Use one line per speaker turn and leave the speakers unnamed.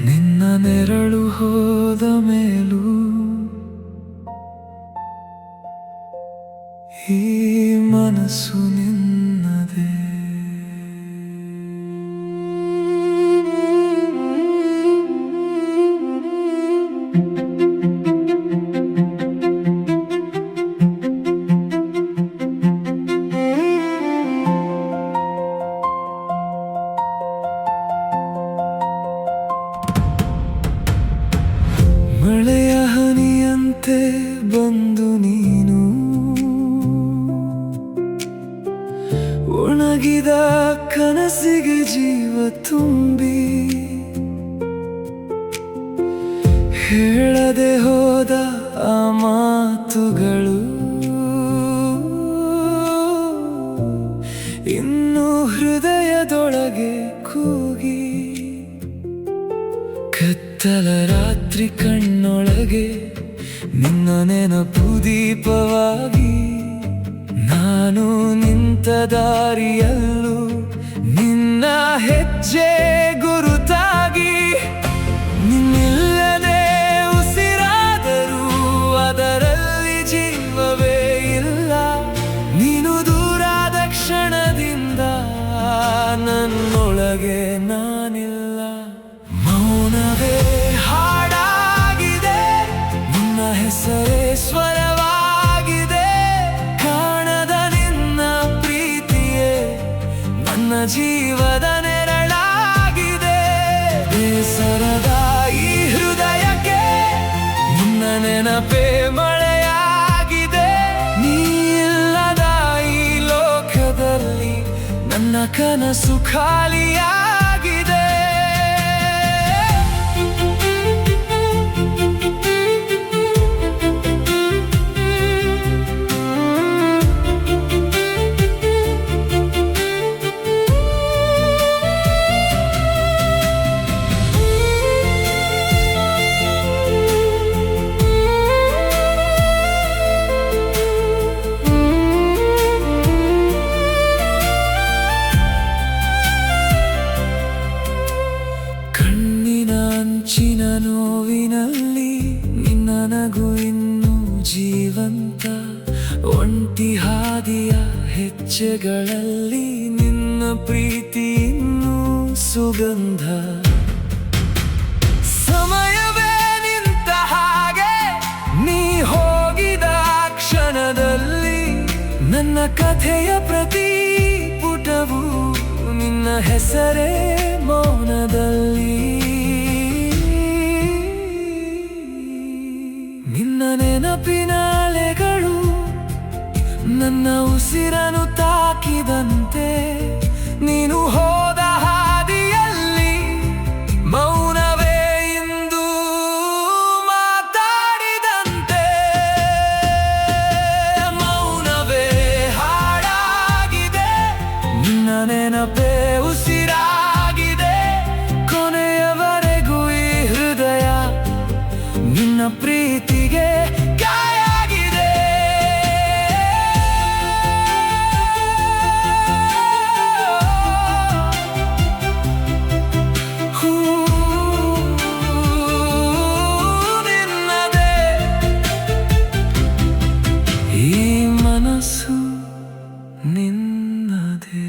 ನಿನ್ನ ನೆರಳು ಹೋದ ಮೇಲೂ ಈ ಮನಸ್ಸು ನಿನ್ನದೇ. ಮಳೆಯ ಹನಿಯಂತೆ ಬಂದು ನೀನು ಒಣಗಿದ ಕನಸಿಗೆ ಜೀವ ತುಂಬಿ, ಹೇಳದೆ ಹೋದ ಆ ಮಾತುಗಳು ಇನ್ನು ಹೃದಯದೊಳಗೆ ಕೂಗಿ, ಕತ್ತಲ ರಾತ್ರಿ ಕಣ್ಣೊಳಗೆ ನಿನ್ನ ನೆನಪು ದೀಪವಾಗಿ, ನಾನು ನಿಂತ ದಾರಿಯಲ್ಲೂ ನಿನ್ನ ಹೆಜ್ಜೆ ಗುರುತಾಗಿ, ನಿನ್ನಿಲ್ಲದೆ ಉಸಿರಾದರೂ ಅದರಲ್ಲಿ ಜೀವವೇ ಇಲ್ಲ. ನೀನು ದೂರಾದ ಕ್ಷಣದಿಂದ ನನ್ನೊಳಗೆ ನಾನಿಲ್ಲ. ಮೌನವೇ ಹಾಡಾಗಿದೆ, ನಿನ್ನ ಹೆಸರೇ ಸ್ವರವಾಗಿದೆ. ಕಾಣದ ನಿನ್ನ ಪ್ರೀತಿಯೇ ನನ್ನ ಜೀವದ ನೆರಳಾಗಿದೆ. ಬೇಸರದ ಈ ಹೃದಯಕ್ಕೆ ನಿನ್ನ ನೆನಪೇ ಮಳೆಯಾಗಿದೆ. ನೀ ಇಲ್ಲದ ಈ ಲೋಕದಲ್ಲಿ ನನ್ನ ಕನಸು ಖಾಲಿಯಾಗಿದೆ. ಅಂಚಿನ ನೋವಿನಲ್ಲಿ ನಿನ್ನ ನಗು ಇನ್ನೂ ಜೀವಂತ. ಒಂಟಿ ಹಾದಿಯ ಹೆಜ್ಜೆಗಳಲ್ಲಿ ನಿನ್ನ ಪ್ರೀತಿ ಇನ್ನೂ ಸುಗಂಧ. ಸಮಯವೇ ನಿಂತ ಹಾಗೆ ನೀ ಹೋಗಿದ ಕ್ಷಣದಲ್ಲಿ ನನ್ನ ಕಥೆಯ ಪ್ರತಿ ಪುಟವು ನಿನ್ನ ಹೆಸರೇ ಮೌನದಲ್ಲಿ. ನಿನ್ನ ನೆನಪಿನ ಅಲೆಗಳು ನನ್ನ ಉಸಿರನ್ನು ತಾಕಿದಂತೆ, ನೀನು ಹೋದ ಹಾದಿಯಲ್ಲಿ ಮೌನವೇ ಇಂದು ಮಾತಾಡಿದಂತೆ. ಮೌನವೇ ಹಾಡಾಗಿದೆ, ನಿನ್ನ ನೆನಪೇ ಉಸಿರಾಗಿದೆ. ಕೊನೆಯವರೆಗೂ ಈ ಹೃದಯ ನಿನ್ನ ಪ್ರೀತಿಗೆ ಕಾಯಾಗಿದೆ. ನಿನ್ನದೇ ಈ ಮನಸ್ಸು ನಿನ್ನದೇ.